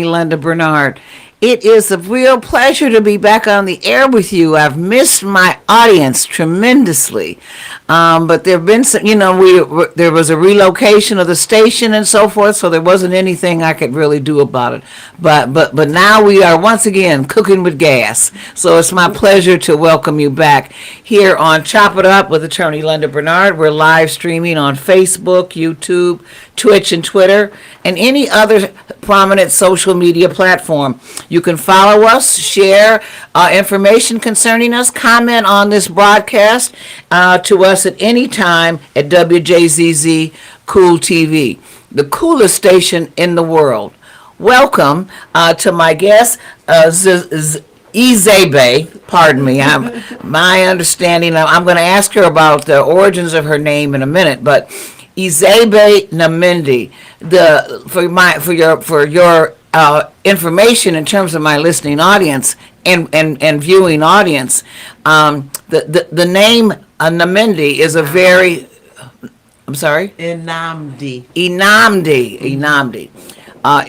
Linda Bernard. It is a real pleasure to be back on the air with you. I've missed my audience tremendously, but there have been some. There was a relocation of the station and so forth, so there wasn't anything I could really do about it. But now we are once again cooking with gas. So it's my pleasure to welcome you back here on Chop It Up with Attorney Linda Bernard. We're live streaming on Facebook, YouTube, Twitch, and Twitter, and any other prominent social media platform. You can follow us, share information concerning us, comment on this broadcast to us at any time at WJZZ Cool TV, the coolest station in the world. Welcome to my guest, Izebe, pardon me. My understanding, I'm going to ask her about the origins of her name in a minute, but Izebe Namindi, for your information in terms of my listening audience and viewing audience, the name Namindi is a very, I'm sorry? Inamdi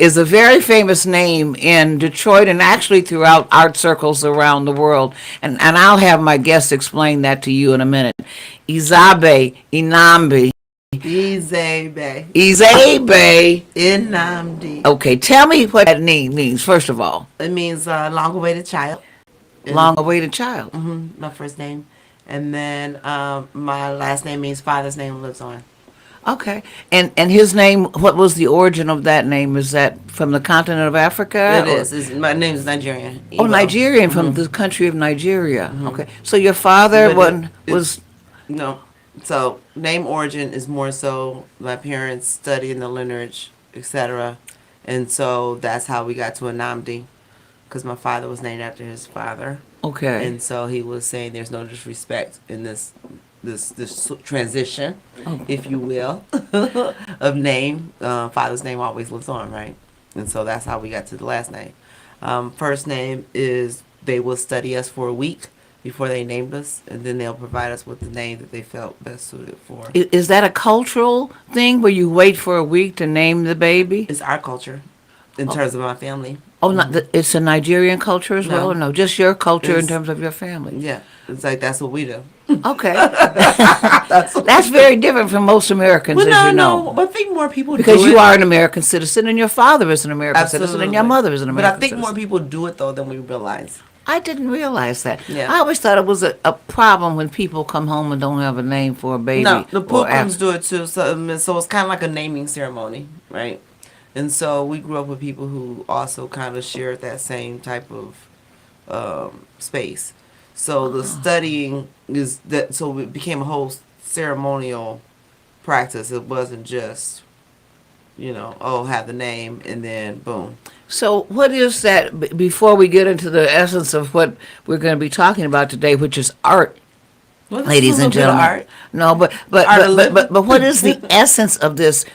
is a very famous name in Detroit and actually throughout art circles around the world. And I'll have my guests explain that to you in a minute. Izebe Inamdi. Okay, tell me what that name means, first of all. It means long-awaited child. Long-awaited child. My first name. And then my last name means father's name lives on. Okay. And his name, what was the origin of that name? Is that from the continent of Africa? It is. My name is Nigerian. Oh, Nigerian, from the country of Nigeria. Okay. So your father was... No. So name origin is more so my parents studying the lineage, etc. And so that's how we got to Anamdi, because my father was named after his father. Okay. And so he was saying there's no disrespect in this transition, if you will, of name. Father's name always lives on, right? And so that's how we got to the last name. First name is they will study us for a week before they named us, and then they'll provide us with the name that they felt best suited for. Is that a cultural thing where you wait for a week to name the baby? It's our culture in terms of my family. Oh, it's a Nigerian culture as well, or no? Just your culture in terms of your family? Yeah, it's like that's what we do. Okay. That's very different from most Americans, as you know. No, but I think more people because do it. you are an American citizen and your father is an American citizen and your mother is an American citizen. But I think citizen. more people do it, though, than we realize. I didn't realize that. Yeah. I always thought it was a problem when people come home and don't have a name for a baby. No, the Pilgrims do it too. So it's kind of like a naming ceremony, right? And so we grew up with people who also kind of shared that same type of space. So the studying is that. So it became a whole ceremonial practice. It wasn't just, have the name and then boom. So what is that, before we get into the essence of what we're going to be talking about today, which is art, ladies and gentlemen. Art. No, but what is the essence of this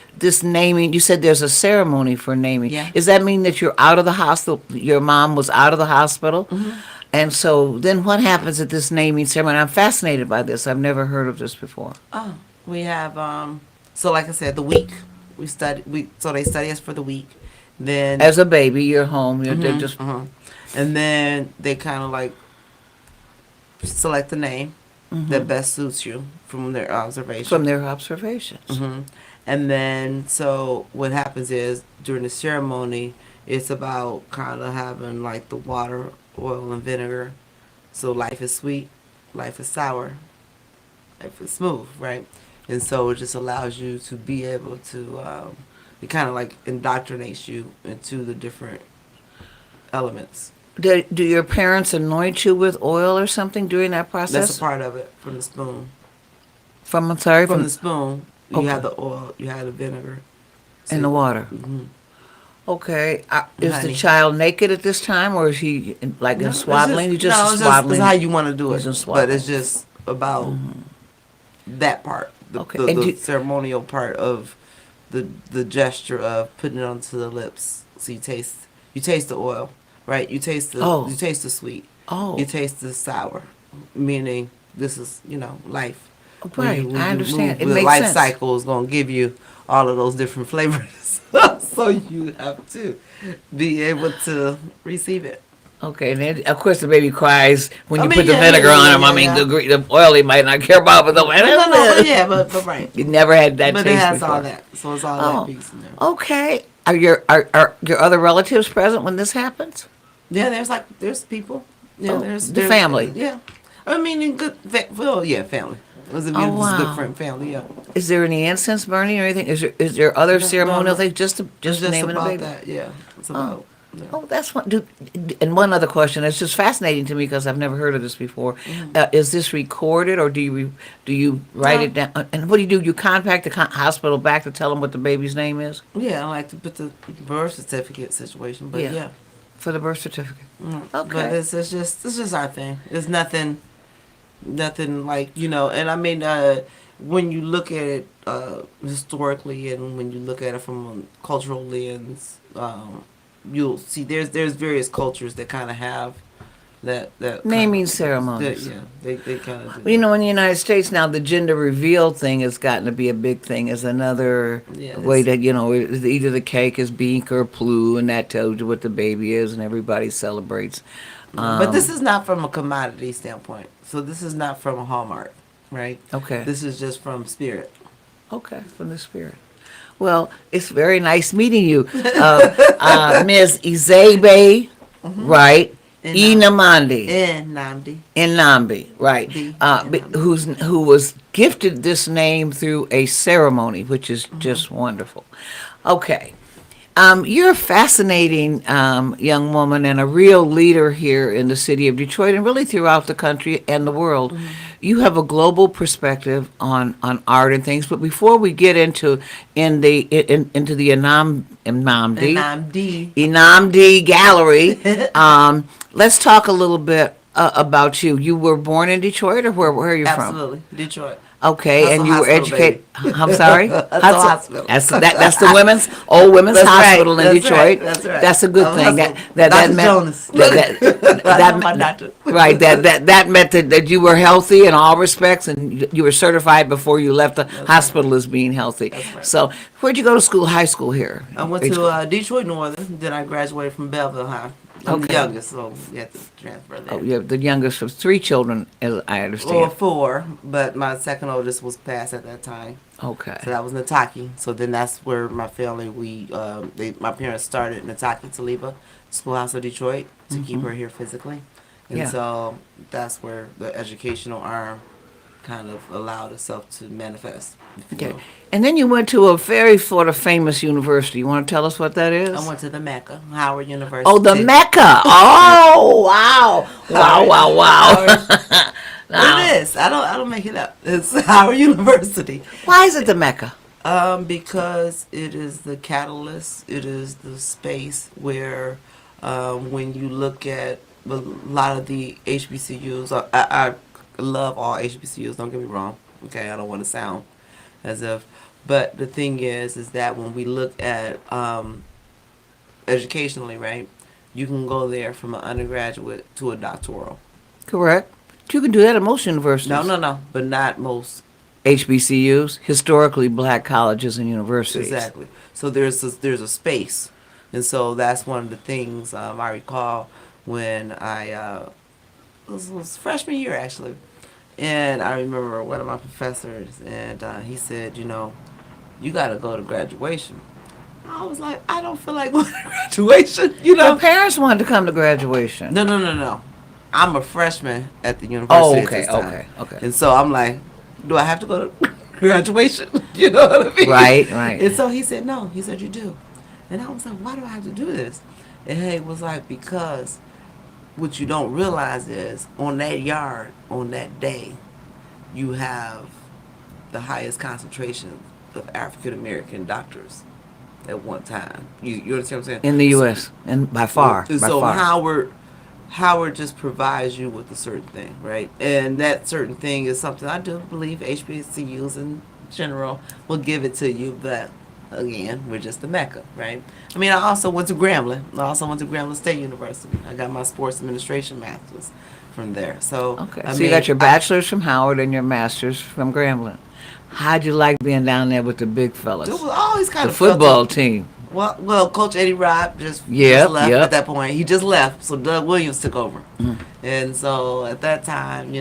naming? You said there's a ceremony for naming. Yeah. Does that mean that you're out of the hospital? Your mom was out of the hospital? Mm-hmm. And so then what happens at this naming ceremony? I'm fascinated by this. I've never heard of this before. Oh, we have, so like I said, the week, so they study us for the week. Then as a baby, you're home. They're just and then they kind of like select the name that best suits you from their observation. And then so what happens is during the ceremony, it's about kind of having like the water, oil, and vinegar. So life is sweet, life is sour, life is smooth, right? And so it just allows you to be able to. It kind of like indoctrinates you into the different elements. Do your parents anoint you with oil or something during that process? That's a part of it, from the spoon. From the spoon, you have the oil, you have the vinegar. And the water. Mm-hmm. Okay. Is the child naked at this time, or is he like in swaddling? Swaddling. It's how you want to do it. But it's just about that part, the ceremonial part of the gesture of putting it onto the lips. So you taste the oil, right? You taste the sweet. Oh. You taste the sour, meaning this is, life. Right, I understand. It the makes life sense. cycle is going to give you all of those different flavors. So you have to be able to receive it. Okay, and then, of course the baby cries when I you mean, put the yeah, vinegar yeah, on yeah, him. I yeah, mean, yeah. the oil he might not care about, but the But yeah, but right. you never had that But it taste has before. all that. So it's all that Oh, piece in there. okay. Are your other relatives present when this happens? Yeah, there's people. Yeah, Oh, the there's family. yeah. I mean, in good well, yeah, family. It was a Oh beautiful, good wow. friend family. Yeah. Is there any incense burning or anything? Is there other No, no, ceremonial no. things It's just just naming a about baby? that. Yeah, it's Oh, about. Yeah. oh, that's one. And one other question. It's just fascinating to me because I've never heard of this before. Is this recorded or do you write No. it down? And what do? You contact the hospital back to tell them what the baby's name is? Yeah, I like to put the birth certificate situation, but Yeah, yeah. for the birth certificate. But Okay. it's just our thing. It's nothing like and I mean when you look at it historically and when you look at it from a cultural lens, you'll see there's various cultures that kind of have that Naming kinda, ceremonies. yeah, they kind of do Well, you that. know, in the United States now, the gender reveal thing has gotten to be a big thing. Is another Yeah, way it's, that either the cake is pink or blue, and that tells you what the baby is, and everybody celebrates. but this is not from a commodity standpoint. So this is not from a Hallmark, right? Okay, This is just from spirit. okay, from the spirit. Well, it's very nice meeting you, Ms. Izebe, right? And Inamandi. and Namdi. Inambi, right? B. Who was gifted this name through a ceremony, which is just wonderful. Okay. You're a fascinating young woman and a real leader here in the city of Detroit and really throughout the country and the world. You have a global perspective on art and things. But before we get into into the And Namdi. Inamdi Gallery, let's talk a little bit about you. You were born in Detroit, or where are you from? Absolutely. Detroit. Okay, Hustle and you were Hospital, educated. I'm sorry. Hustle Hospital. That's the women's old women's That's right, hospital in that's Detroit. right, that's right. That's a good I'm thing. Hustle. That Dr. meant Jonas. that My doctor. right. That meant that you were healthy in all respects, and you were certified before you left the hospital as being healthy. That's right. So, where'd you go to school? High school here. I went to Detroit Northern. Then I graduated from Belleville High. I'm the Okay. youngest, so you have to transfer there. Oh, you're the youngest of three children, as I Or understand. four, but my second oldest was passed at that time. Okay. So that was Nataki. So then that's where my family, my parents started Nataki Taliba Schoolhouse of Detroit to keep her here physically. And Yeah. so that's where the educational arm kind of allowed itself to manifest. if you Okay. will. And then you went to a very sort of famous university. You want to tell us what that is? I went to the Mecca, Howard University. Oh, the Mecca. Oh, wow. Wow, wow, wow. It is. I don't make it up. It's Howard University. Why is it the Mecca? Because it is the catalyst. It is the space where, when you look at a lot of the HBCUs, I love all HBCUs. Don't get me wrong. Okay, I don't want to sound as if, but the thing is that when we look at educationally, right, you can go there from an undergraduate to a doctoral. Correct. You can do that at most universities. No, but not most. HBCUs, historically black colleges and universities. Exactly. So there's a space, and so that's one of the things I recall when I it was freshman year actually, and I remember one of my professors, and he said, you got to go to graduation. I was like, I don't feel like going to graduation, Your parents wanted to come to graduation. No. I'm a freshman at the university. Oh, okay, at this time. okay. And so I'm like, do I have to go to graduation? You know what I mean? Right. And so he said, no. He said, you do. And I was like, why do I have to do this? And he was like, because what you don't realize is on that yard, on that day, you have the highest concentration of African American doctors at one time. You understand what I'm saying? In the U.S. and by far. And by so far. Howard just provides you with a certain thing, right? And that certain thing is something I do believe HBCUs in general will give it to you, but again, we're just the Mecca, right? I mean, I also went to Grambling. I also went to Grambling State University. I got my sports administration master's. from there. So Okay. I So you mean, got your bachelor's from Howard and your master's from Grambling. How'd you like being down there with the big it was fellas? always kind The of felt football team. well, Coach Eddie Robb just Yep, left at yep. that point. He just left, so Doug Williams took over, Mm. and so at that time,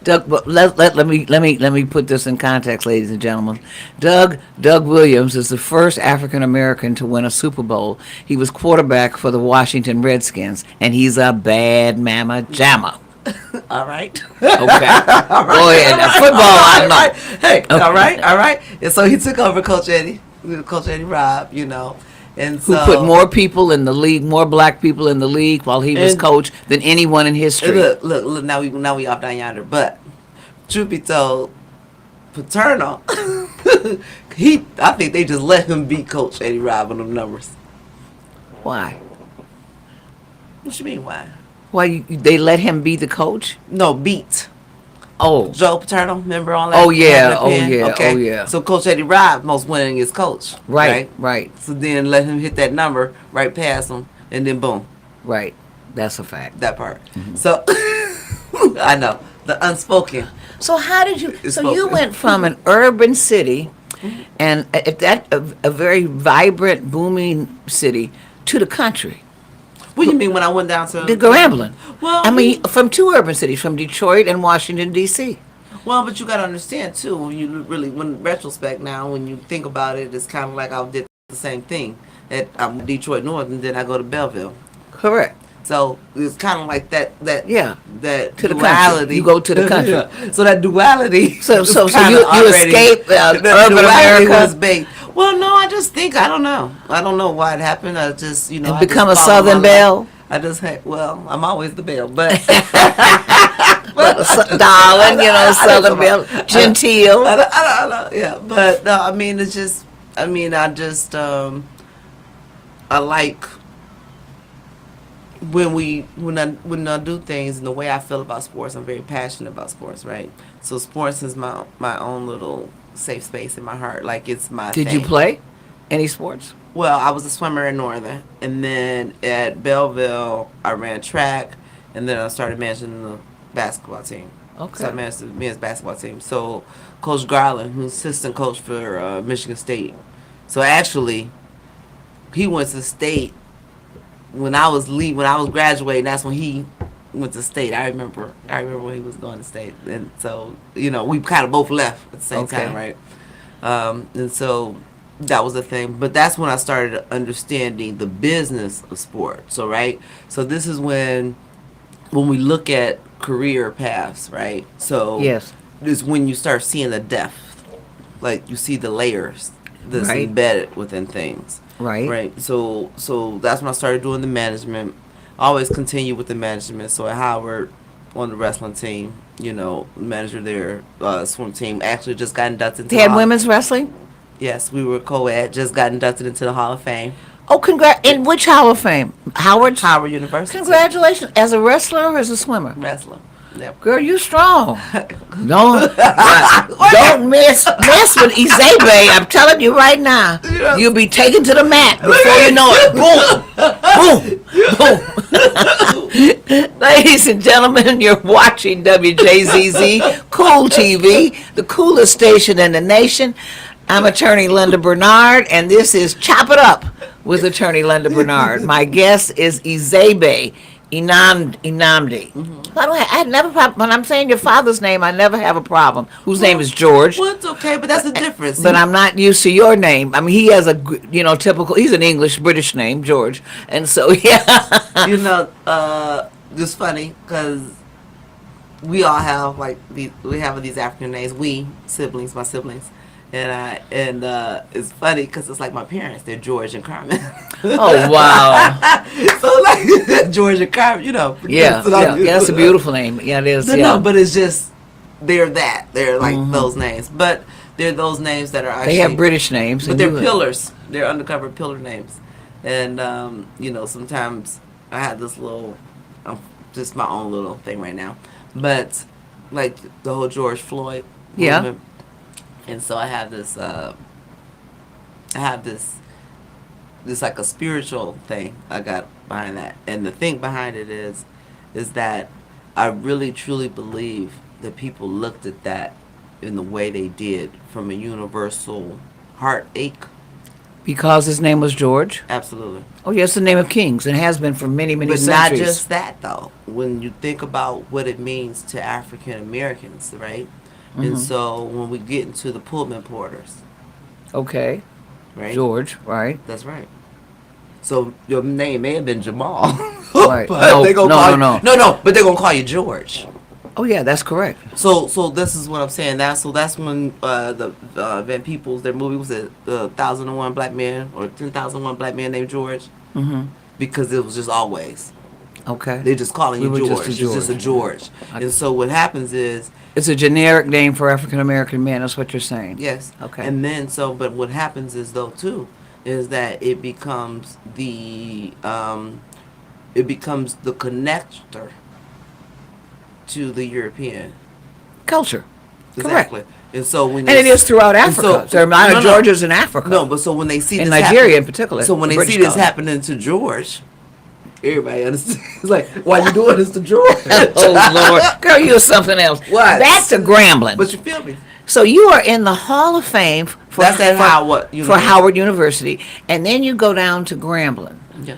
Doug, but let me put this in context, ladies and gentlemen. Doug Williams is the first African American to win a Super Bowl. He was quarterback for the Washington Redskins, and he's a bad mama jamma. all right, Okay, go ahead. Now, football, I know. right. Hey, Okay. all right, and so he took over Coach Eddie Robb, and Who so put more people in the league, more black people in the league while he was And- coach than anyone in history. Look, now we off down yonder. But truth be told, Paterno, I think they just let him beat Coach Eddie Robb on them numbers. Why? What you mean, why? Why they let him be the coach? No, beat Oh, Joe Paterno. Remember all that? Oh, yeah, that oh, pen? yeah, Okay. oh, yeah. So Coach Eddie Robb, most winningest coach. right. So then let him hit that number right past him, and then boom, That's a fact. that part. Mm-hmm. So I know the unspoken. So how did you? It's So you spoken. went from an urban city, and at that a very vibrant, booming city, to the country, What do you mean when I went down to the Grambling. Well, I mean, from two urban cities, from Detroit and Washington D.C. Well, but you got to understand too. When you really, when retrospect now, when you think about it, it's kind of like I did the same thing at Detroit North, and then I go to Belleville. Correct. So it's kind of like that. Yeah. That To the duality. country. You go to the country. Yeah. So that duality. So was you kinda already- escape the urban duality America was baked. Well, no, I just think I don't know. I don't know why it happened. I just and I become a just followed Southern my life. belle. I just had. Well, I'm always the belle, but. Darling, Southern belle, genteel. I don't, yeah, but no, I mean, it's just, I like when I do things and the way I feel about sports. I'm very passionate about sports, right? So sports is my own little safe space in my heart. Like it's my. Did thing. you play any sports? Well, I was a swimmer in Northern, and then at Belleville, I ran track, and then I started managing the basketball team. Okay. So I managed the men's basketball team. So Coach Garland, who's assistant coach for Michigan State, so actually, he went to state when I was graduating. That's when he went to state. I remember when he was going to state, and so we kind of both left at the same Okay. time, right? And so that was the thing. But that's when I started understanding the business of sport. So so this is when we look at career paths, right? So Yes. is when you start seeing the depth, like you see the layers that's Right. embedded within things. Right. Right. So that's when I started doing the management. I always continue with the management. So at Howard, on the wrestling team, manager there, swim team, actually just got inducted. They had women's wrestling? Yes, we were co-ed. Just got inducted into the Hall of Fame, Oh, in which Hall of Fame? Howard's? Howard University. Congratulations. As a wrestler or as a swimmer? Wrestler. Yep. Girl, you strong. Don't mess with Izebe. I'm telling you right now. You'll be taken to the mat before you know it. Boom. Boom. Ladies and gentlemen, you're watching WJZZ Cool TV, the coolest station in the nation. I'm attorney Linda Bernard, and this is Chop It Up with attorney Linda Bernard. My guest is Izebe Inamdi. By the way, I had never when I'm saying your father's name, I never have a problem. Whose name is George. Well, it's okay, but that's the difference. But I'm not used to your name. I mean, he has a typical. He's an English British name, George, and so yeah. It's funny because we all have we have these African names. We siblings, my siblings, and it's funny because it's like my parents. They're George and Carmen. Oh wow. So like George and Carmen, Yeah, that's a beautiful name. Yeah, it is. No, but it's just they're like those names, but they're those names that are actually They have British names, but and they're you- pillars. They're undercover pillar names, and sometimes I have this little, just my own little thing right now, but like the whole George Floyd Yeah. movement, and so I have this like a spiritual thing I got behind that, and the thing behind it is is that I really truly believe that people looked at that in the way they did from a universal heartache. Because his name was George. Absolutely. Oh, yes, the name of kings, and has been for many, many But centuries. not just that, though. When you think about what it means to African Americans, right? And so when we get into the Pullman porters, Okay, right? George, right? That's right. So your name may have been Jamal, Right. but No, they gonna no, call no, you, no, but they're gonna call you George. Oh, yeah, that's correct. So this is what I'm saying. That's when the Van Peebles, their movie was it 1001 Black Men or 10,001 Black Men named George, because it was just always Okay. they're just calling We you were George. just a It's just a George. And so what happens is It's a generic name for African American men. That's what you're saying. yes, Okay. and then but what happens is though too is that it becomes the connector to the European. Culture. Exactly. Correct. And so when And it is throughout and so- Africa. There are a lot of no, no. Georges in Africa. No, but so when they see In this Nigeria happen- in particular, so when they British see this colony. happening to George, everybody understands. It's like, why you doing this to George? Oh, Lord. Girl, you're something else. What? Back to Grambling. But you feel me? So you are in the Hall of Fame for, That's at for, Howard for University. Howard University. And then you go down to Grambling. Yeah.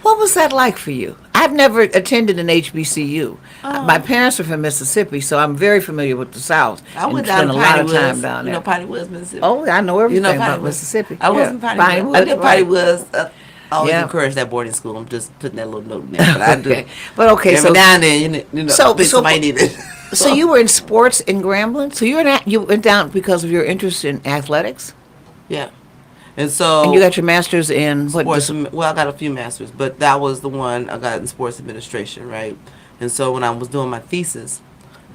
What was that like for you? I've never attended an HBCU. My parents are from Mississippi, so I'm very familiar with the South. I and went down spent to a lot Piney of time Woods. down You there. know Piney Woods, Mississippi. Oh, I know everything Piney about Woods. Mississippi. I was Yeah. in Piney Piney Woods. I Woods, did right. Piney Woods. I always Yeah. encourage that boarding school. I'm just putting that little note in there. But I do. Okay. But okay, Every so now and then, you know, so- I think so- somebody need it. so you were in sports in Grambling. So you went down because of your interest in athletics, Yeah. And so and you got your master's in what? sports. Well, I got a few masters, but that was the one I got in sports administration, right? And so when I was doing my thesis,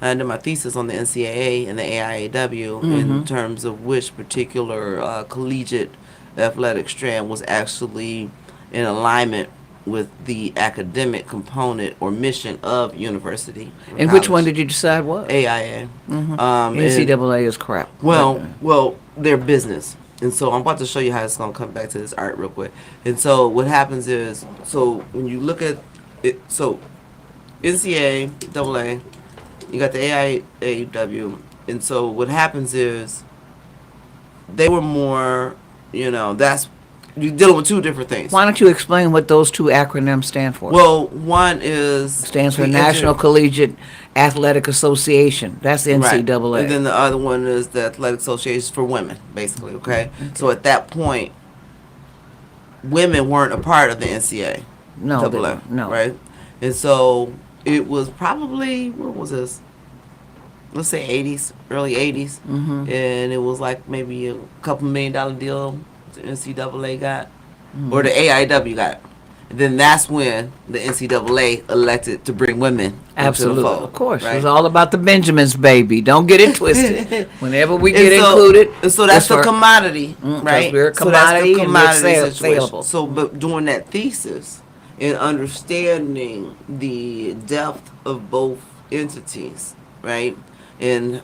I did my thesis on the NCAA and the AIAW in terms of which particular collegiate athletic strand was actually in alignment with the academic component or mission of university. or And which one college. did you decide was? AIA? And- NCAA is crap. well, they're business. And so I'm about to show you how it's going to come back to this art real quick. And so what happens is, so when you look at it, so NCAA, AA, you got the AIAW. And so what happens is they were more, that's, you're dealing with two different things. Why don't you explain what those two acronyms stand for? Well, one is Stands for the National Collegiate Athletic Association. That's the Right. NCAA. And then the other one is the Athletic Association for Women, basically, okay? So at that point, women weren't a part of the NCAA. No, they AA, weren't. No. Right? And so it was probably, what was this? Let's say 80s, early 80s. Mm-hmm. And it was like maybe a couple $1 million deal the NCAA got, or the AIW got. And then that's when the NCAA elected to bring women Absolutely. into the fold. Of course. right? It was all about the Benjamins, baby. Don't get it twisted. Whenever we get And so- included. and so that's it's the for- commodity, 'cause right? we're a So that's commodity the and we're commodity sale- situation. saleable. So, but doing that thesis and understanding the depth of both entities, right? And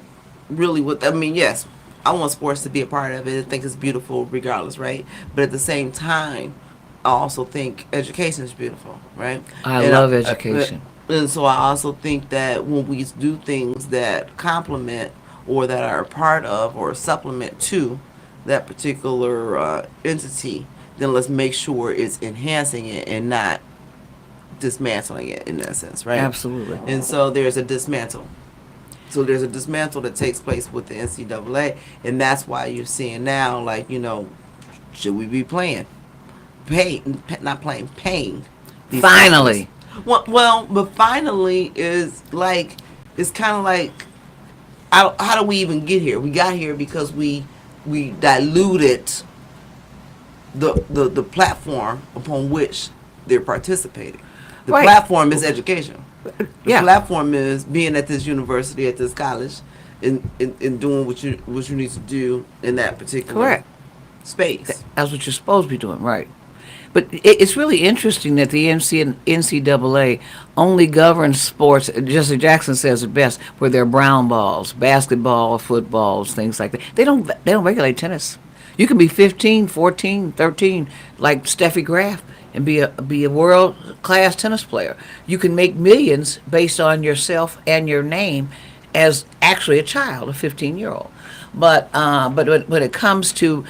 really, yes, I want sports to be a part of it. I think it's beautiful, regardless, right? But at the same time, I also think education is beautiful, right? I And love education. And so I also think that when we do things that complement or that are a part of or supplement to that particular entity, then let's make sure it's enhancing it and not dismantling it in that sense, right? Absolutely. And so there's a dismantle. So there's a dismantle that takes place with the NCAA, and that's why you're seeing now, like, should we be paying? Paying. these Finally. companies? Well, but finally is like, it's kind of like, how do we even get here? We got here because we diluted the platform upon which they're participating. The Right. platform is education. The Yeah. platform is being at this university, at this college, and doing what you need to do in that particular Correct. space. That's what you're supposed to be doing, right? But it's really interesting that the NCAA only governs sports. Jesse Jackson says it best, where they're brown balls, basketball, footballs, things like that. They don't regulate tennis. You can be 15, 14, 13, like Steffi Graf, and be a world class tennis player. You can make millions based on yourself and your name as actually a child, a 15-year-old. But when it comes to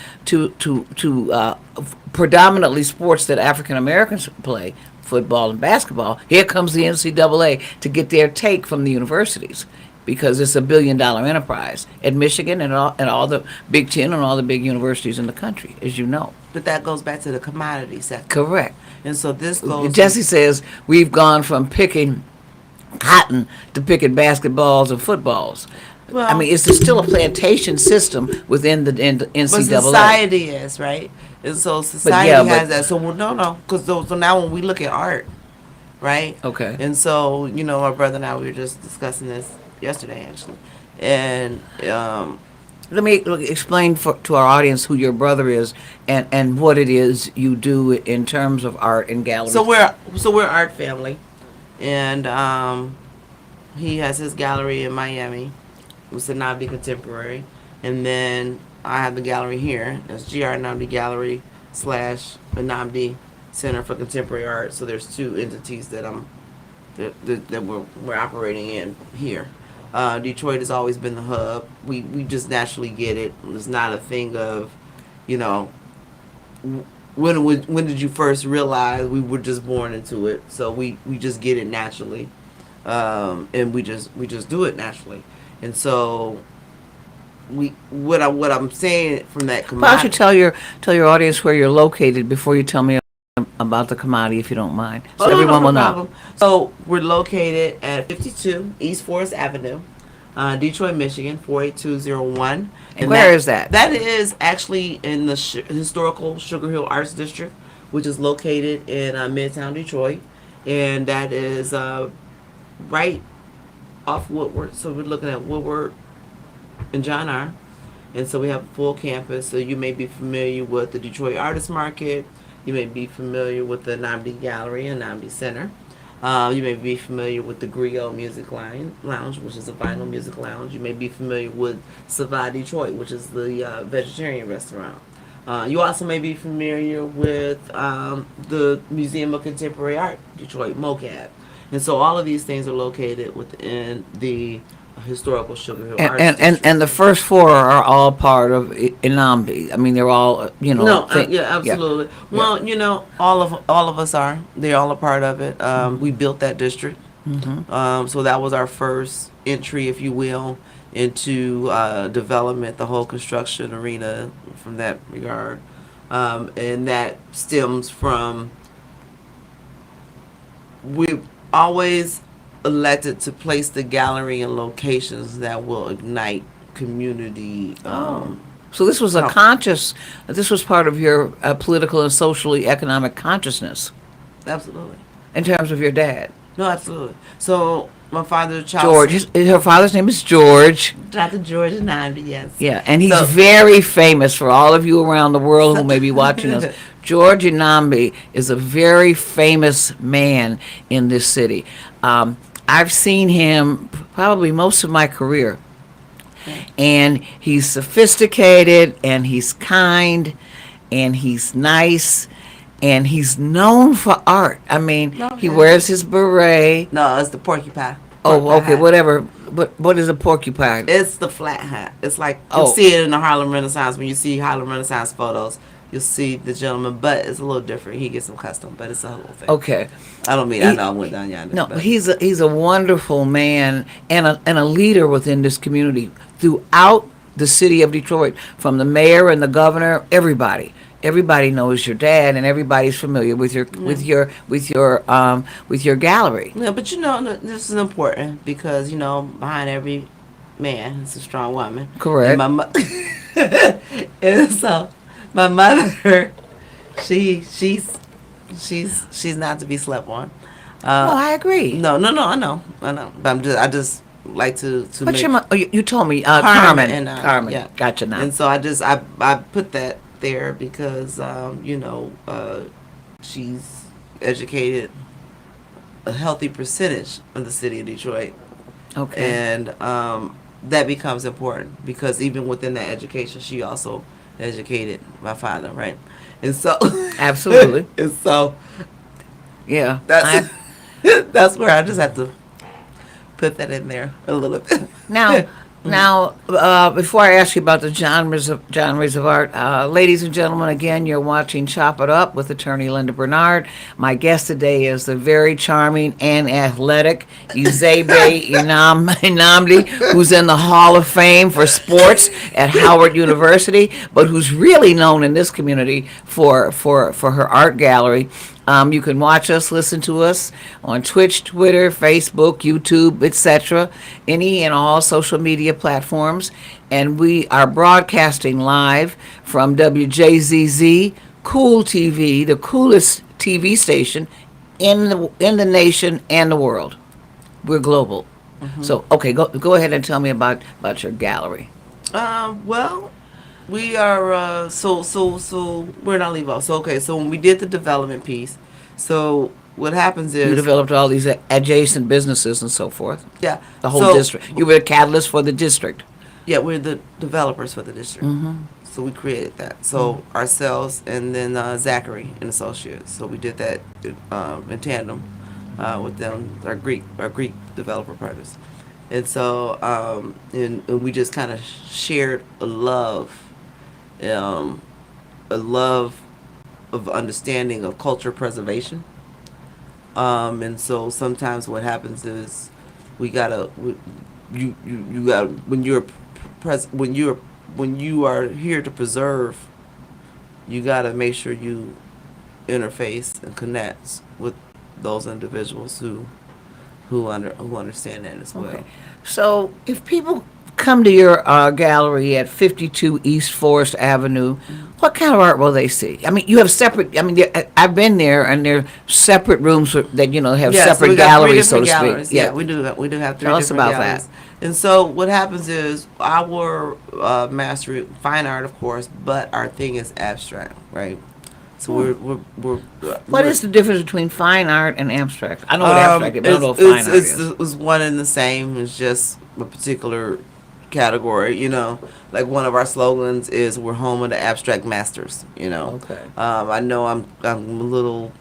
predominantly sports that African Americans play, football and basketball, here comes the NCAA to get their take from the universities, because it's $1 billion enterprise at Michigan and all the Big Ten and all the big universities in the country, as you know. But that goes back to the commodity sector. Correct. And so this goes. Jesse says we've gone from picking cotton to picking basketballs and footballs. Well, I mean, it's still a plantation system within the NCAA. But society is, right? And so society has that. So no, because so now when we look at art, right? Okay. And so my brother and I, we were just discussing this yesterday actually, and Let me explain to our audience who your brother is and what it is you do in terms of art and gallery. so we're art family, and he has his gallery in Miami. It's the Namdi Contemporary, and then I have the gallery here. It's GR Namdi Gallery / the Namdi Center for Contemporary Art. So there's two entities that we're operating in here. Detroit has always been the hub. We just naturally get it. It's not a thing of, when did you first realize? We were just born into it, so we just get it naturally, and we just do it naturally. And so what I'm saying from that commodity. Why don't you tell your audience where you're located before you tell me about the commodity, if you don't mind, so everyone will know. So we're located at 52 East Forest Avenue, Detroit, Michigan 48201. And where is that? That is actually in the historical Sugar Hill Arts District, which is located in Midtown Detroit, and that is right off Woodward. So we're looking at Woodward and John R. And so we have a full campus. So you may be familiar with the Detroit Artist Market. You may be familiar with the Namdi Gallery and Namdi Center. You may be familiar with the Griot Music Lounge, which is a vinyl music lounge. You may be familiar with Savai Detroit, which is the vegetarian restaurant. You also may be familiar with the Museum of Contemporary Art, Detroit, MoCAD. And so all of these things are located within the historical Sugar Hill Arts District. And the first four are all part of Inambi. I mean, they're all yeah, absolutely. Yeah. Well, all of us are. They're all a part of it. We built that district, so that was our first entry, if you will, into development, the whole construction arena from that regard, and that stems from we've always elected to place the gallery in locations that will ignite community. So this was this was part of your political and socially economic consciousness. Absolutely. In terms of your dad. No, absolutely. So my father, Charles. George. Her father's name is George. Dr. George Namdi, yes. Yeah, and he's very famous for all of you around the world who may be watching us. George Namdi is a very famous man in this city. I've seen him probably most of my career. And he's sophisticated, and he's kind, and he's nice, and he's known for art. I mean, he wears his beret. No, it's the porcupine. Oh, okay, whatever. But what is a porcupine? It's the flat hat. It's like you'll see it in the Harlem Renaissance. When you see Harlem Renaissance photos, you'll see the gentleman, but it's a little different. He gets them custom, but it's a whole thing. Okay. I don't mean I know I went down yonder. No, but he's a wonderful man and a leader within this community throughout the city of Detroit, from the mayor and the governor, everybody. Everybody knows your dad, and everybody's familiar with your gallery. Yeah, but this is important because behind every man is a strong woman. Correct. And and so my mother, she's not to be slept on. I agree. No, I know. But I just like to. What's your you told me Carmen. Carmen. Yeah. Gotcha now. And so I put that there because she's educated a healthy percentage of the city of Detroit. Okay. And that becomes important because even within that education, she also educated my father, right? And so, Absolutely. and so Yeah. that's that's where I just have to put that in there a little bit. Now, before I ask you about the genres of art, ladies and gentlemen, again, you're watching Chop It Up with attorney Linda Bernard. My guest today is the very charming and athletic Uzebe Inamdi, who's in the Hall of Fame for sports at Howard University, but who's really known in this community for her art gallery. You can watch us, listen to us on Twitch, Twitter, Facebook, YouTube, etc., any and all social media platforms. And we are broadcasting live from WJZZ Cool TV, the coolest TV station in the nation and the world. We're global. So, okay, go ahead and tell me about your gallery. Well, we are so where did I leave off? So okay, so when we did the development piece, so what happens You is developed all these adjacent businesses and so forth. yeah, The whole so, district. You were a catalyst for the district. Yeah, we're the developers for the district. So we created that. So ourselves and then Zachary and Associates. So we did that in tandem with them, our Greek developer partners. And so and we just kind of shared a love of understanding of culture preservation. And so sometimes what happens is we gotta you got when you're when you are here to preserve, you gotta make sure you interface and connect with those individuals who understand that as well. Okay. So if people come to your gallery at 52 East Forest Avenue, what kind of art will they see? I mean, you have separate. I mean, I've been there, and there are separate rooms that have Yeah, so separate we got three galleries, so to different galleries. speak. Yeah, we do. We do have three Tell us different about galleries. that. And so what happens is our mastery, fine art, of course, but our thing is abstract, right? So What is the difference between fine art and abstract? I know what abstract is, but I don't know what fine art is. It's one and the same. It's just a particular category, like one of our slogans is we're home of the abstract masters, Okay. I know I'm a little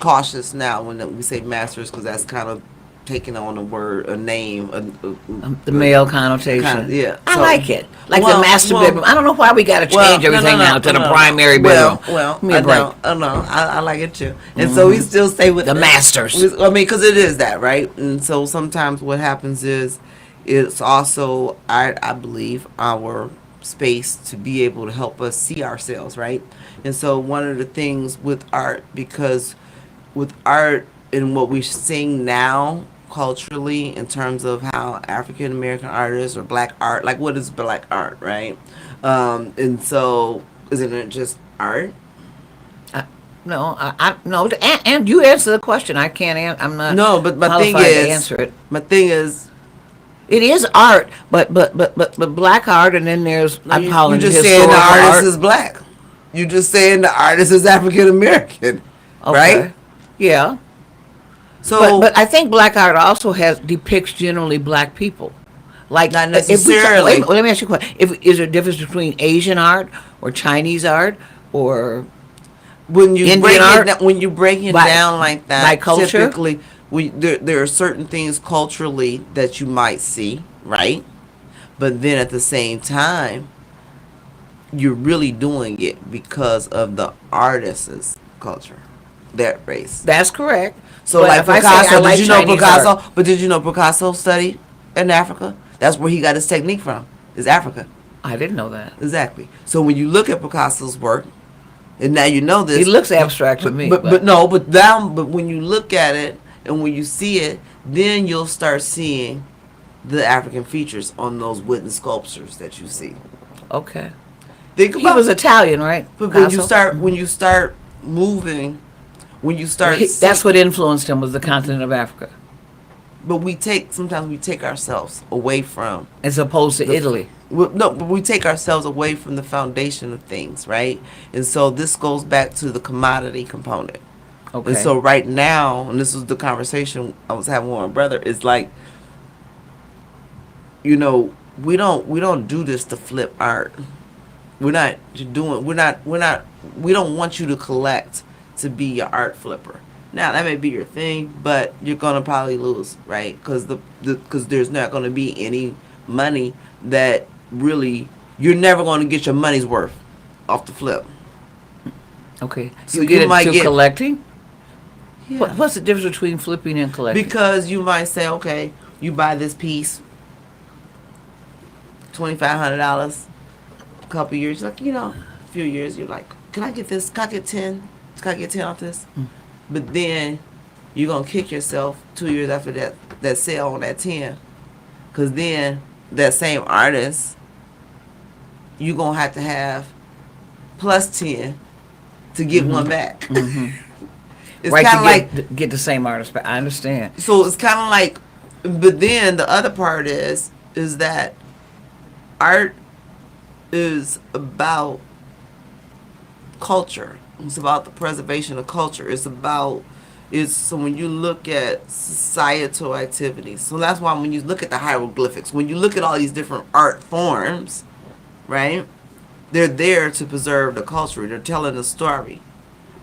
cautious now when we say masters because that's kind of taking on a name, The male connotation. yeah. I So- like it. Like Well, the master well- bedroom. I don't know why we got to change everything now to the primary bedroom. Well, Give me a I break. know, I like it too. And so we still stay with The masters. I mean, because it is that, right? And so sometimes what happens is it's also, I believe, our space to be able to help us see ourselves, right? And so one of the things with art, because with art and what we sing now culturally in terms of how African American artists or black art, like what is black art, right? And so isn't it just art? No, and you answer the question. I can't answer. I'm not. No, but my thing qualified to is, answer it. my thing is, It is art, but black art, and then there's I'm calling you it just saying the historical artist art. is black. You just saying the artist is African American, Okay. right? Yeah, So, but I think black art also depicts generally black people. Like Not if we necessarily. let me ask you a question: Is there a difference between Asian art or Chinese art or when you Indian break art, when you break it by- down like that, by culture? typically there are certain things culturally that you might see, right? But then at the same time, you're really doing it because of the artist's culture, that race. that's correct? So But like if I say Picasso, I like did you know Chinese Picasso? art- But did you know Picasso studied in Africa? That's where he got his technique from. Is Africa. I didn't know that. Exactly. So when you look at Picasso's work, and now you know this. It looks abstract to me. But when you look at it and when you see it, then you'll start seeing the African features on those wooden sculptures that you see. Okay. Think He about was Italian, right? but when you Picasso? start moving, when you start That's what influenced him was the continent of Africa, but sometimes we take ourselves away from as opposed to Italy. no, but we take ourselves away from the foundation of things, right? And so this goes back to the commodity component. Okay. And so right now, and this was the conversation I was having with my brother, is like, we don't do this to flip art. We don't want you to collect to be your art flipper. Now that may be your thing, but you're gonna probably lose, right? Because there's not gonna be any money that really you're never gonna get your money's worth off the flip. Okay. So You get you might into get- collecting? Yeah. What's the difference between flipping and collecting? Because you might say, okay, you buy this piece, $2,500, a couple years, like a few years, you're like, can I get this? Can I get 10? Can I get 10 off this? But then you're gonna kick yourself 2 years after that sale on that 10, because then that same artist, you're gonna have to have plus 10 to get one back. It's right, kind of like to get the same artist, but I understand. So it's kind of like, but then the other part is that art is about culture. It's about the preservation of culture. So when you look at societal activities, so that's why when you look at the hieroglyphics, when you look at all these different art forms, right, they're there to preserve the culture. They're telling a story.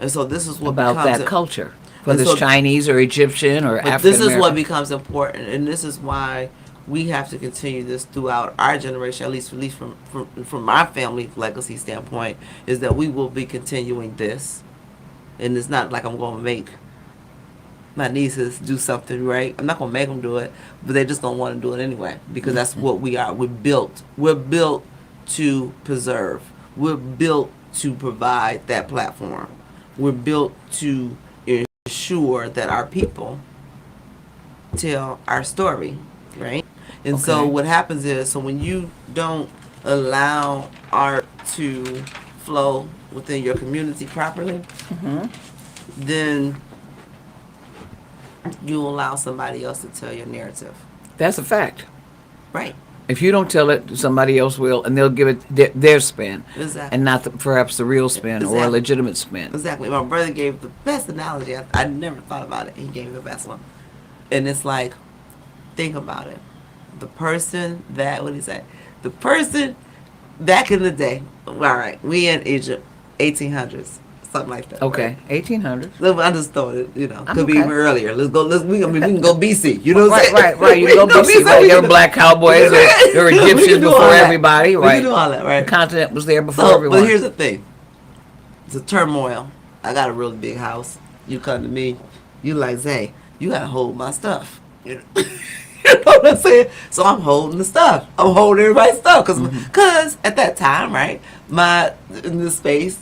And so this is what About becomes that culture. And Whether so- it's Chinese or Egyptian or But African this is what American. becomes important, and this is why we have to continue this throughout our generation, at least from my family legacy standpoint, is that we will be continuing this. And it's not like I'm going to make my nieces do something, right? I'm not going to make them do it, but they're just going to want to do it anyway, because that's what we are. We're built to preserve. We're built to provide that platform. We're built to ensure that our people tell our story, right? And so Okay. what happens is, so when you don't allow art to flow within your community properly, then you allow somebody else to tell your narrative. That's a fact. Right. If you don't tell it, somebody else will, and they'll give it their spin, Exactly. and not perhaps the real spin or a Exactly. legitimate spin. Exactly. My brother gave the best analogy. I never thought about it. He gave the best one. And it's like, think about it. The person that, what did he say? The person back in the day, all right, we in Egypt, 1800s, something like that. Okay, right? 1800s. I just thought it, I'm could be okay. even earlier. We can go BC. You know what I'm Right, saying? right. You go BC, right? There were black cowboys, there were We can Egyptians do before all that. everybody, We right? can do all that, right? The continent was there before So, everyone. but here's the thing. It's a turmoil. I got a really big house. You come to me, you like, Zay, you gotta hold my stuff. You know what I'm saying? So I'm holding the stuff. I'm holding everybody's stuff. Cause at that time, right, in this space,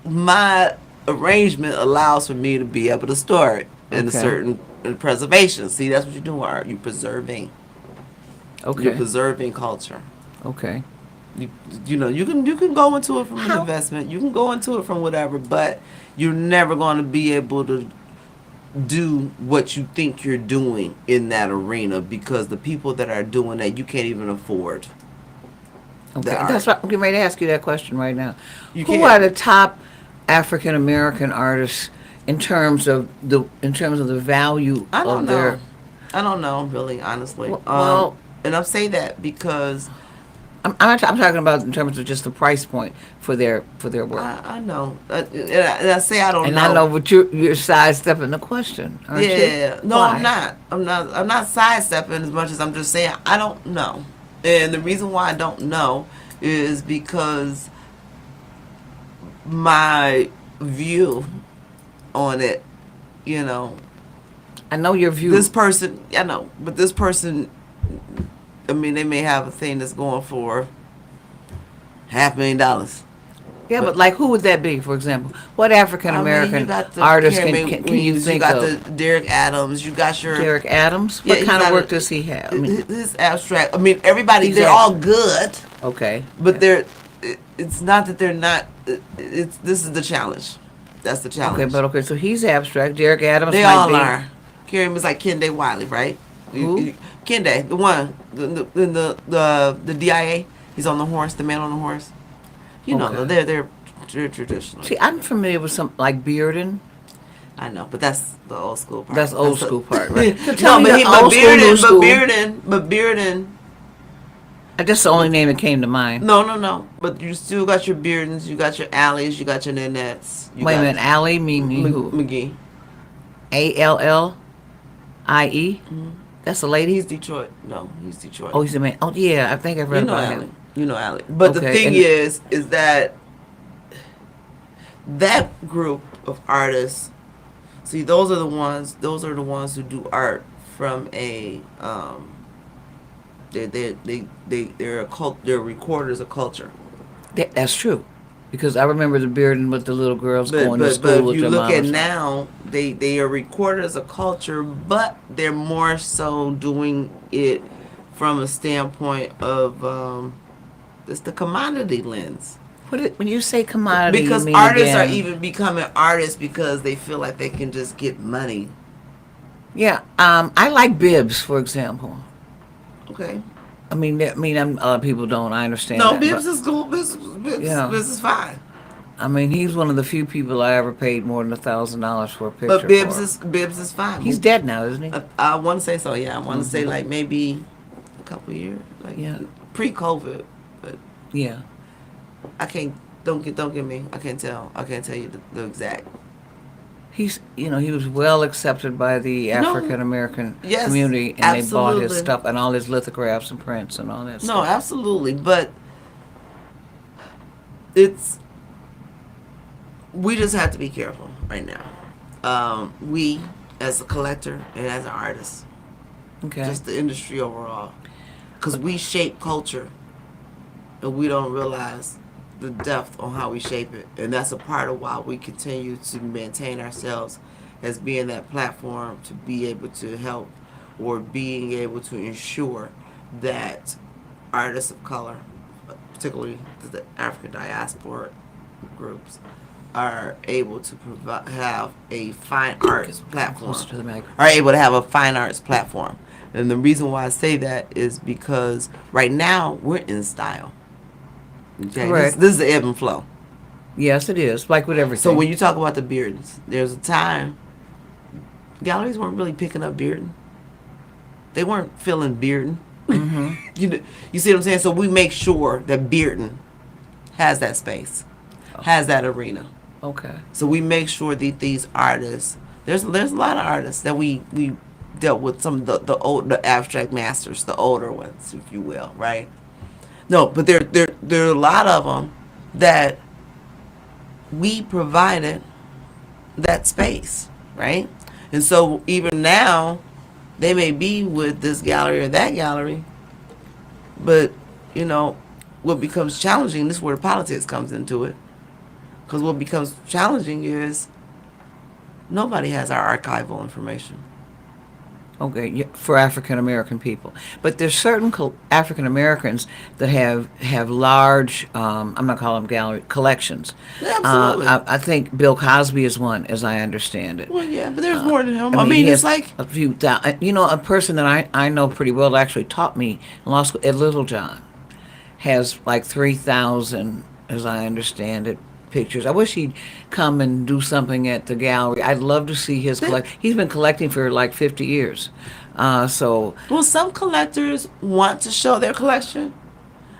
my arrangement allows for me to be able to store it in a Okay. certain preservation. See, that's what you're doing, Art. You're preserving. You're Okay, preserving culture. okay. You know, you can go into it from an investment, you can go into it from whatever, but you're never going to be able to do what you think you're doing in that arena, because the people that are doing that, you can't even afford. Okay, The art. that's what I'm getting ready to ask you that question right now. You Who can't. are the top African American artists in terms of the value I don't of know. their? I don't know, really, honestly. Well- And I'm saying that because I'm talking about in terms of just the price point for their work. I know, and I say I don't And know. I know, but you're sidestepping the question, aren't you? Yeah, no, Why? I'm not. I'm not sidestepping as much as I'm just saying I don't know. And the reason why I don't know is because my view on it, I know your view. this person, I know, but this person, I mean, they may have a thing that's going for $500,000. Yeah, but like, who would that be, for example? What African American artist can you think You got of? the Derek Adams. You got your Derek Adams? Yeah, What he's kind of not work a- does he have? I mean, his abstract. I mean, everybody. He's They're all good, okay. but it's not that they're not. This is the challenge. That's the challenge. Okay, so he's abstract. Derek Adams they might all be. are. Carrie is like Kende Wiley, right? Who? Kende, the one, the DIA. He's on the horse, the man on the horse. You know, Okay. they're traditional. See, I'm familiar with some, like Bearden. I know, but that's the old school part. That's old school part, right? So No, tell me but the old school, new school. Bearden. That's the only name that came to mind. No. But you still got your Beardens, you got your Alleys, you got your Nannettes. You Wait a got minute, Allie meaning who? McGee. Allie? That's a lady? He's Detroit. No, he's Detroit. Oh, he's a man. Oh, yeah, I think I've read You know about Allie. him. You know Allie. But the Okay, thing and- is that that group of artists, see, those are the ones who do art from a they're a cult, they're recorders of culture. That's true. Because I remember the Bearden with the little girls But going to but school but if with you their look at moms. now, they are recorders of culture, but they're more so doing it from a standpoint of it's the commodity lens. When you say commodity, Because you mean artists are again, even becoming artists because they feel like they can just get money. Yeah, I like bibs, for example. Okay. Other people don't. I understand. No, that, Bibbs but, is cool. Bibbs Yeah. is fine. I mean, he's one of the few people I ever paid more than $1,000 for a picture. But Bibbs for. is fine. He's dead now, isn't he? I want to say so. Yeah, I want to say like maybe a couple years, like Yeah. pre-COVID. But Yeah. I can't. Don't get me. I can't tell. I can't tell you the exact. He was well accepted by the No. African American Yes, community, and they bought his absolutely. stuff and all his lithographs and prints and all that No, stuff. absolutely. But we just have to be careful right now. We, as a collector and as an artist, Okay. just the industry overall, because we shape culture, and we don't realize the depth on how we shape it, and that's a part of why we continue to maintain ourselves as being that platform to be able to help or being able to ensure that artists of color, particularly the African diaspora groups, are able to have a fine arts platform. Closer to the mic. Are able to have a fine arts platform. And the reason why I say that is because right now we're in style. Okay, Correct. this is the ebb and flow. Yes, it is. Like with everything. So when you talk about the Beardens, there's a time galleries weren't really picking up Bearden. They weren't filling Bearden. You see what I'm saying? So we make sure that Bearden has that space, has that arena. Okay. So we make sure that these artists, there's a lot of artists that we dealt with, some of the abstract masters, the older ones, if you will, right? No, but there are a lot of them that we provided that space, right? And so even now, they may be with this gallery or that gallery, but what becomes challenging, this is where politics comes into it, because what becomes challenging is nobody has our archival information. Okay, yeah, for African American people, but there's certain African Americans that have large. I'm not calling them gallery collections. Yeah, absolutely. I think Bill Cosby is one, as I understand it. Well, yeah, but there's more than him. I he mean, has it's like a few. A person that I know pretty well actually taught me in law school. Ed Littlejohn has like 3,000, as I understand it, pictures. I wish he'd come and do something at the gallery. I'd love to see his collect. He's been collecting for like 50 years. So well, some collectors want to show their collection,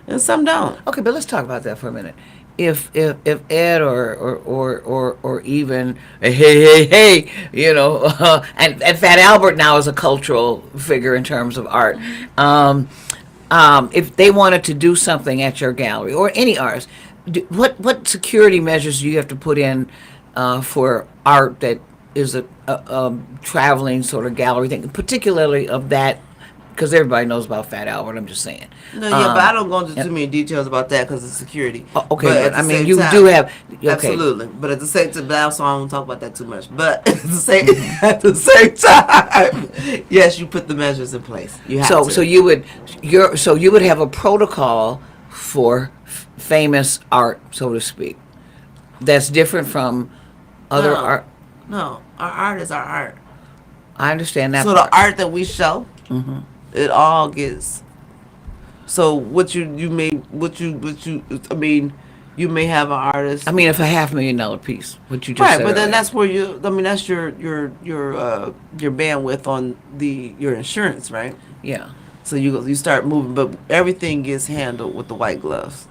and some don't. okay, but let's talk about that for a minute. If Ed or even hey, and Fat Albert now is a cultural figure in terms of art. If they wanted to do something at your gallery or any artist, what security measures do you have to put in for art that is a traveling sort of gallery thing, particularly of that? Because everybody knows about Fat Albert. I'm just saying. No, yeah, but I don't go into too many details about that because of security. Okay, at but the I mean, same you time- do have okay. Absolutely, but at the same time, I also don't talk about that too much. But at the same time, yes, you put the measures in place. You have to. So you would have a protocol for famous art, so to speak, that's different from other No. art. No, our art is our art. I understand that. So part. the art that we show, it all gets. So what you may I mean, you may have an artist. I mean, if a $500,000 piece, what you just Right, said but then earlier. that's where that's your bandwidth on your insurance, right? Yeah. So you start moving, but everything gets handled with the white gloves.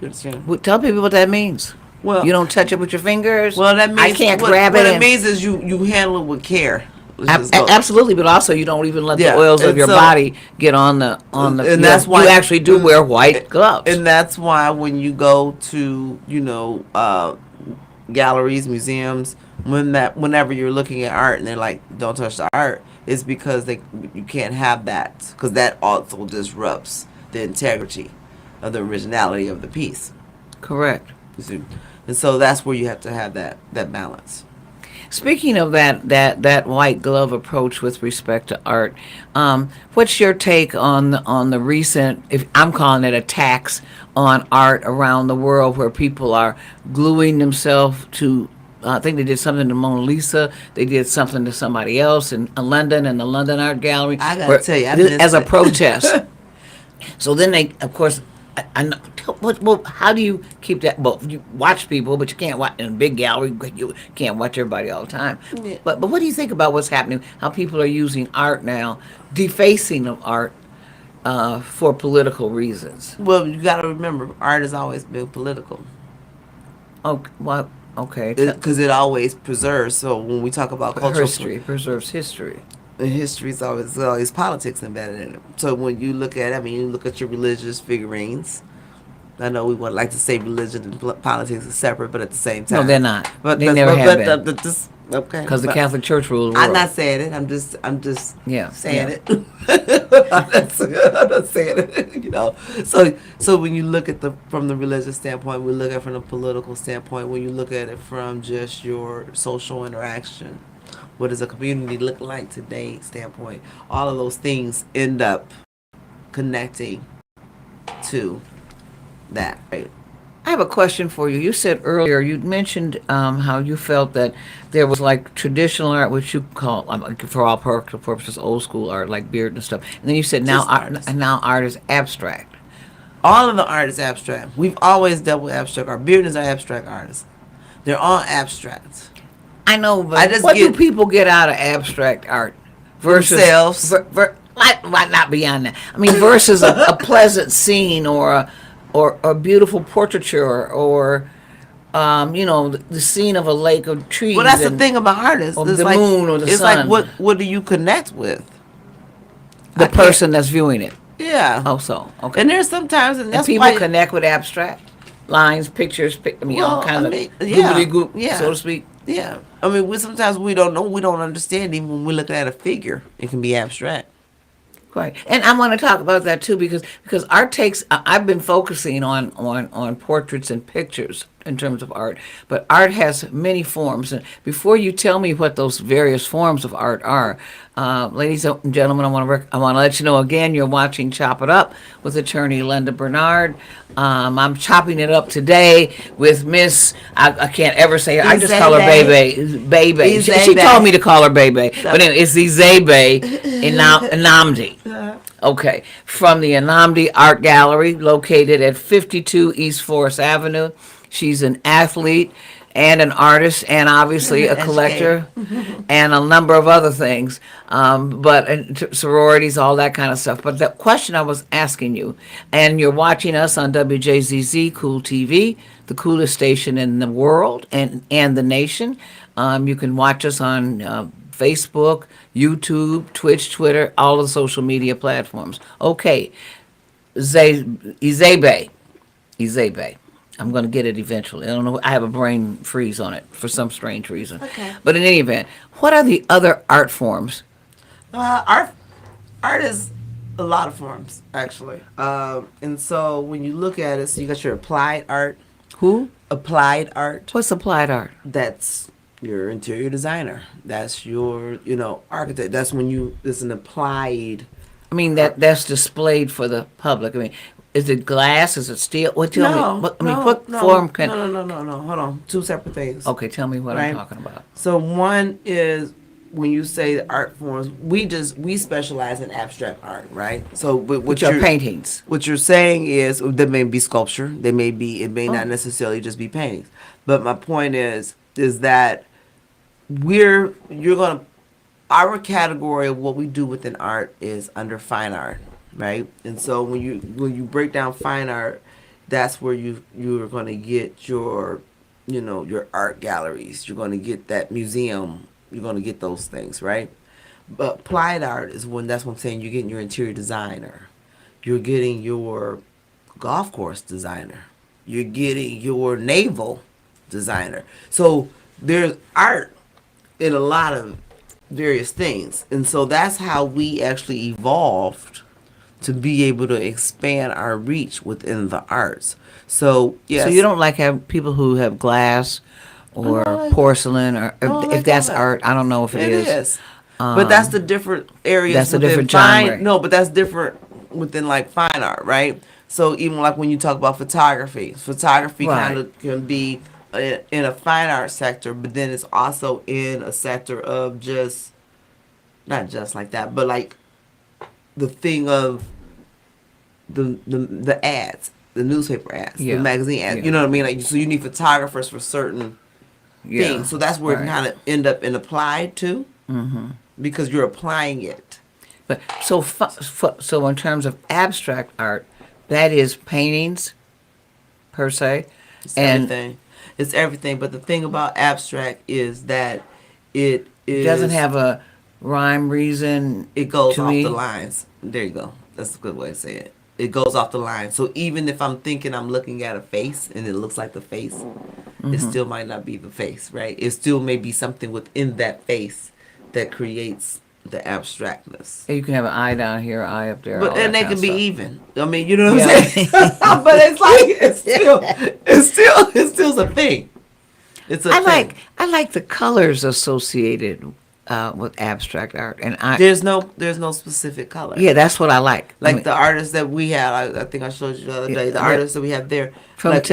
You understand? Well, tell people what that means. Well, You don't touch it with your fingers. well, that I means can't what, grab what it. it And, means is you handle it with care. Let's just go. absolutely, but also you don't even let the Yeah, oils of and your so body get on the. and that's why you actually do wear white gloves. and that's why when you go to galleries, museums, whenever you're looking at art and they're like, don't touch the art, it's because you can't have that, because that also disrupts the integrity of the originality of the piece. Correct. You see? And so that's where you have to have that balance. Speaking of that white glove approach with respect to art, what's your take on the recent, if I'm calling it, attacks on art around the world, where people are gluing themselves to? I think they did something to Mona Lisa. They did something to somebody else in London, in the London Art Gallery. I gotta tell you, I missed as a it. protest. So then they, of course, I know, well, how do you keep that? Well, you watch people, but you can't watch in a big gallery. You can't watch everybody all the time. Yeah. But what do you think about what's happening? How people are using art now, defacing of art for political reasons? Well, you got to remember, art has always been political. Okay, well, okay. Because it always preserves. So when we talk about cultural History preserves history. the history's always politics embedded in it. So when you look at, you look at your religious figurines. I know we would like to say religion and politics are separate, but at the same time, No, they're not. But They never have been. Okay, Because the but Catholic Church rules the I'm world. not saying it. I'm just Yeah, saying yeah. it. I'm not saying it. So when you look at from the religious standpoint, we look at it from the political standpoint. When you look at it from just your social interaction, what does a community look like today standpoint? All of those things end up connecting to that, right? I have a question for you. You said earlier, you mentioned how you felt that there was like traditional art, which you call, for all practical purposes, old school art, like Beard and stuff. And then you said Just artists. now art is abstract. All of the art is abstract. We've always dealt with abstract art. Beardens are abstract artists. They're all abstract. I know, but I just what do get- people get out of abstract art versus Themselves. why not beyond that? I mean, versus a pleasant scene or a beautiful portraiture or the scene of a lake of trees. Well, that's the and thing about artists. or It's the like, moon or the it's sun. like what do you connect with? The I can't- person that's viewing it. Yeah. Oh, so okay. And there's sometimes, and And that's people why connect with abstract lines, pictures, all Well, kinds I mean, of yeah, goobly goop, yeah. so to speak. Yeah. Sometimes we don't know, we don't understand even when we're looking at a figure. It can be abstract. Right, and I want to talk about that too because art takes. I've been focusing on portraits and pictures in terms of art, but art has many forms. And before you tell me what those various forms of art are, ladies and gentlemen, I want to let you know again. You're watching Chop It Up with attorney Linda Bernard. I'm chopping it up today with Miss. I can't ever say her. I just call her Bebe. Bebe. She told me to call her Bebe, but anyway, it's Izebe Inamdi. Okay, from the Anamdi Art Gallery, located at 52 East Forest Avenue. She's an athlete and an artist, and obviously a collector, and a number of other things, sororities, all that kind of stuff. But the question I was asking you, and you're watching us on WJZZ Cool TV, the coolest station in the world and the nation. You can watch us on Facebook, YouTube, Twitch, Twitter, all the social media platforms. Okay, Izebe. I'm going to get it eventually. I don't know. I have a brain freeze on it for some strange reason. Okay. But in any event, what are the other art forms? Art is a lot of forms, actually. And so when you look at it, so you got your applied art. Who? Applied art. What's applied art? That's your interior designer. That's your, architect. That's when it's an applied. I mean, that's displayed for the public. I mean, is it glass? Is it steel? What tell me? What form can? No. Hold on. Two separate things. Okay, tell me what I'm Right. talking about. So one is when you say the art forms, we specialize in abstract art, right? So Which are paintings. What you're saying is there may be sculpture, it may not necessarily just be paintings. But my point is that you're gonna our category of what we do within art is under fine art, right? And so when you break down fine art, that's where you're going to get your, your art galleries. You're going to get that museum. You're going to get those things, right? But applied art is when, that's what I'm saying, you're getting your interior designer. You're getting your golf course designer. You're getting your naval designer. So there's art in a lot of various things. And so that's how we actually evolved to be able to expand our reach within the arts. So, yes. So you don't like have people who have glass or porcelain, or if that's art, I don't know if it is. It is. But that's the different areas. That's a within different fine. genre. No, but that's different within like fine art, right? So even like when you talk about photography Right. kind of can be in a fine art sector, but then it's also in a sector of just, not just like that, but like the thing of the ads, the newspaper ads, Yeah. the magazine ads. Yeah. You know what I mean? Like, so you need photographers for certain Yeah. things. So that's where it Right. kind of end up in applied to, because you're applying it. But so in terms of abstract art, that is paintings per se, It's and everything. It's everything. But the thing about abstract is that it it doesn't have a rhyme, reason. it goes to off me. the lines. There you go. That's a good way to say it. It goes off the line. So even if I'm thinking I'm looking at a face and it looks like the face, it still might not be the face, right? It still may be something within that face that creates the abstractness. You can have an eye down here, eye up there, But all and that they kind can of be stuff. even. I mean, you know what Yeah. I'm saying? But it's like it's still a thing. It's a thing. I like the colors associated with abstract art, and There's no specific color. yeah, that's what I like. Like I mean, the artists that we have, I think I showed you the other day. The Yeah. artists that we have there, from like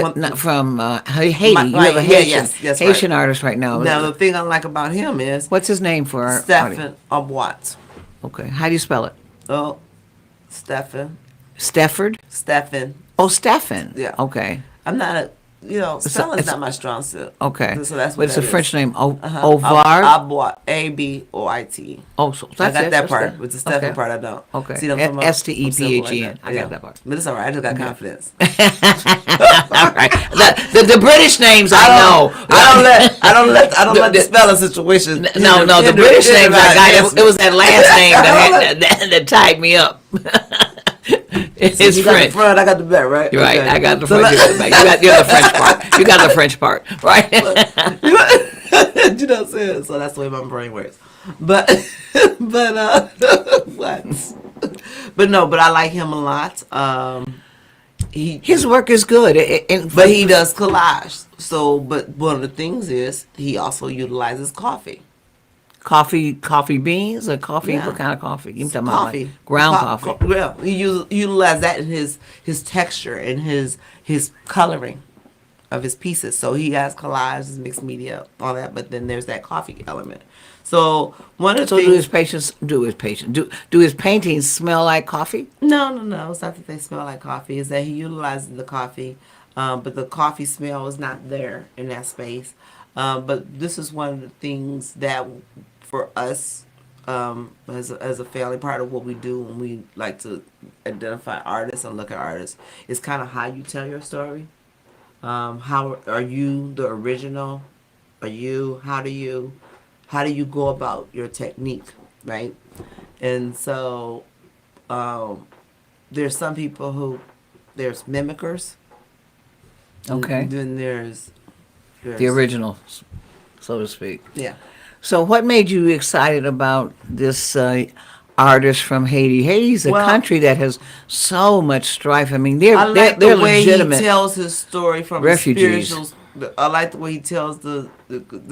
Haiti. My- You have a yeah, Haitian yes, that's Haitian right. artist right now. Now the thing I like about him is What's his name for our Stefan Obwat. Okay, how do you spell it? Oh, Stefan. Stefford? Oh, Stefan. Yeah. Okay. I'm not a, spelling's it's- not my strong suit. Okay. So that's But what it's a that French is. name. Uh-huh. Ovard. Aboit. Aboit. Oh, so I that's got it. that That's part. it. With the Stefan Okay. part, I don't. Okay. See what I'm talking about? S-T-E-P-H-E-N. I got that part. But it's all right. I just got confidence. All right. The British names I know. I don't let the spelling situation. No, the British names I got. It was that last name that tied me up. It's you got the French. front, I got the back, right? You're right. Okay. I got the So front. You got the back. You got the French part. You got the French part, right? you know what I'm saying? So that's the way my brain works. But what? But I like him a lot. His work is good, But he does collage. So, but one of the things is he also utilizes coffee. coffee beans or coffee. Yeah. What kind of coffee? You talking Coffee, about like ground coffee? Yeah, he utilize that in his texture and his coloring of his pieces. So he has collages, mixed media, all that. But then there's that coffee element. So one of the So things. do his paintings smell like coffee? No. It's not that they smell like coffee. It's that he utilizes the coffee, but the coffee smell is not there in that space. But this is one of the things that, for us, as a family, part of what we do when we like to identify artists and look at artists, is kind of how you tell your story. How are you the original? How do you go about your technique, right? And so there's some people who, there's mimickers. Okay. And then there's The original, so to speak. Yeah. So what made you excited about this artist from Haiti? Haiti's a Well, country that has so much strife. I mean, I like they're the way legitimate. he tells his story from refugees. the spiritual. I like the way he tells the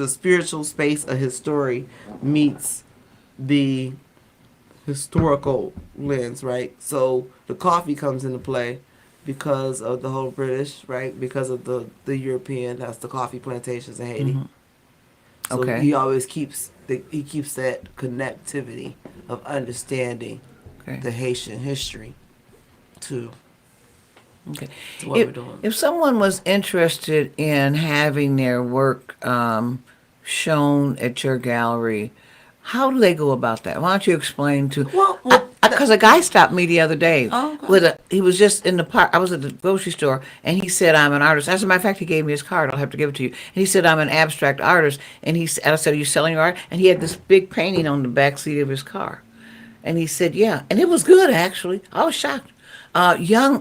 spiritual space of his story meets the historical lens, right? So the coffee comes into play because of the whole British, right? Because of the European, that's the coffee plantations in Haiti. So Okay. he always keeps that connectivity of understanding Okay. the Haitian history to Okay. what we're doing. If someone was interested in having their work shown at your gallery, How do they go about that? Why don't you explain to? Well, Because a guy stopped me the other day Oh, okay. with a. He was just in the park. I was at the grocery store, and he said, "I'm an artist." As a matter of fact, he gave me his card. I'll have to give it to you. And he said, "I'm an abstract artist." And I said, "Are you selling your art?" And he had this big painting on the back seat of his car. And he said, "Yeah," and it was good actually. I was shocked. Young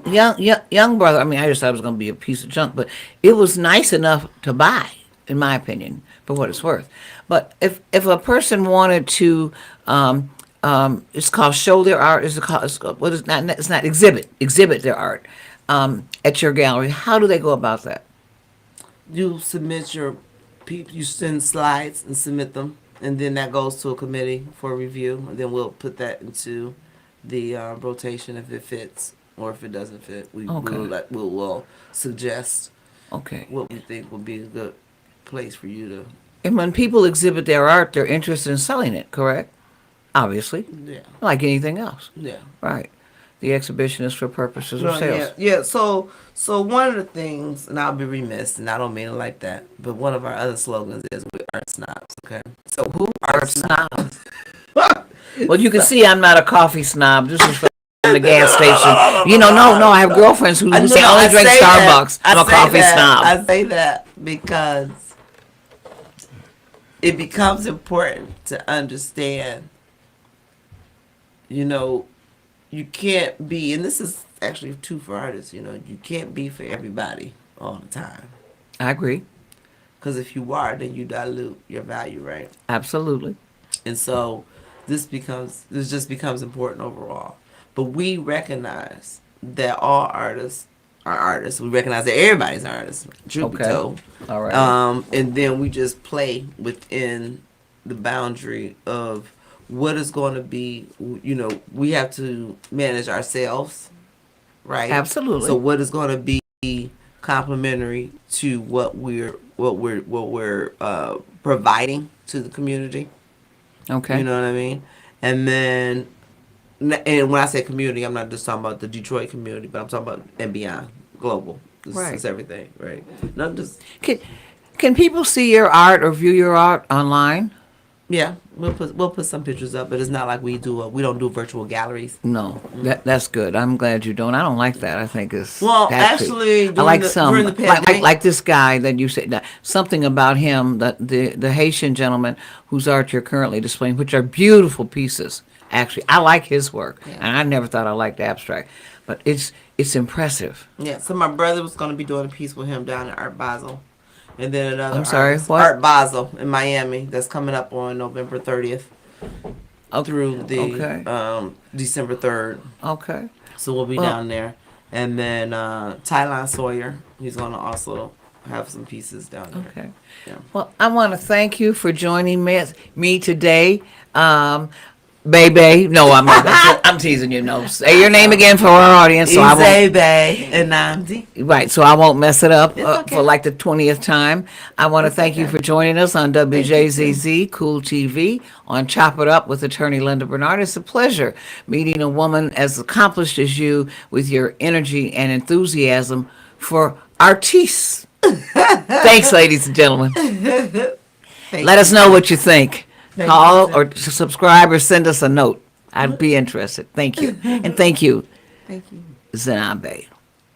brother. I mean, I just thought it was going to be a piece of junk, but it was nice enough to buy, in my opinion, for what it's worth. But if a person wanted to, it's called show their art. What is not? It's not exhibit their art at your gallery. How do they go about that? You submit your people. You send slides and submit them, and then that goes to a committee for review, and then we'll put that into the rotation if it fits, or if it doesn't fit, Okay. we'll suggest Okay. what we think would be a good place for you to. And when people exhibit their art, they're interested in selling it, correct? Obviously, Yeah. like anything else. Yeah. Right. The exhibition is for purposes of Well, sales. yeah. So one of the things, and I'll be remiss, and I don't mean it like that, but one of our other slogans is "We art snobs." Okay. So who Art snob. Well, you can see I'm not a coffee snob. This is from the gas station. You know, no, I have girlfriends who say only drink Starbucks. I'm a coffee snob. I say that because it becomes important to understand, you can't be, and this is actually true for artists, you can't be for everybody all the time. I agree. Because if you are, then you dilute your value, right? Absolutely. And so this just becomes important overall. But we recognize that all artists are artists. We recognize that everybody's an artist, truth be Okay. told. All right. And then we just play within the boundary of what is going to be, we have to manage ourselves, right? Absolutely. So what is going to be complementary to what we're providing to the community? Okay. You know what I mean? And then, and when I say community, I'm not just talking about the Detroit community, but I'm talking about and beyond, global. Right. It's everything, right? Not just, Can people see your art or view your art online? yeah. We'll put some pictures up, but it's not like we don't do virtual galleries. No, that's good. I'm glad you don't. I don't like that. I think it's Well, that's actually, I like some during the pandemic, like this guy that you said, that something about him, the Haitian gentleman whose art you're currently displaying, which are beautiful pieces. Actually, I like his work, Yeah. and I never thought I liked abstract, but it's impressive. yeah. So my brother was going to be doing a piece with him down at Art Basel, and then another I'm sorry, artist, what? Art Basel in Miami, that's coming up on November 30th through the Okay. December 3rd. Okay. So we'll be Well- down there, and then Tylon Sawyer, he's going to also have some pieces down there. Okay. Yeah. Well, I want to thank you for joining me today. Bebe. No, I'm teasing you. No, say your name again for our audience. So I won't. Izebe and Namdi. Right, so I won't mess it up It's okay. for like the 20th time. I want to thank you for joining us on WJZZ Cool TV on Chop It Up with attorney Linda Bernard. It's a pleasure meeting a woman as accomplished as you with your energy and enthusiasm for artists. Thanks, ladies and gentlemen. Let us know what you think. Thank Call you. or subscribe or send us a note. I'd be interested. Thank you. And thank you, Thank you. Zanabe.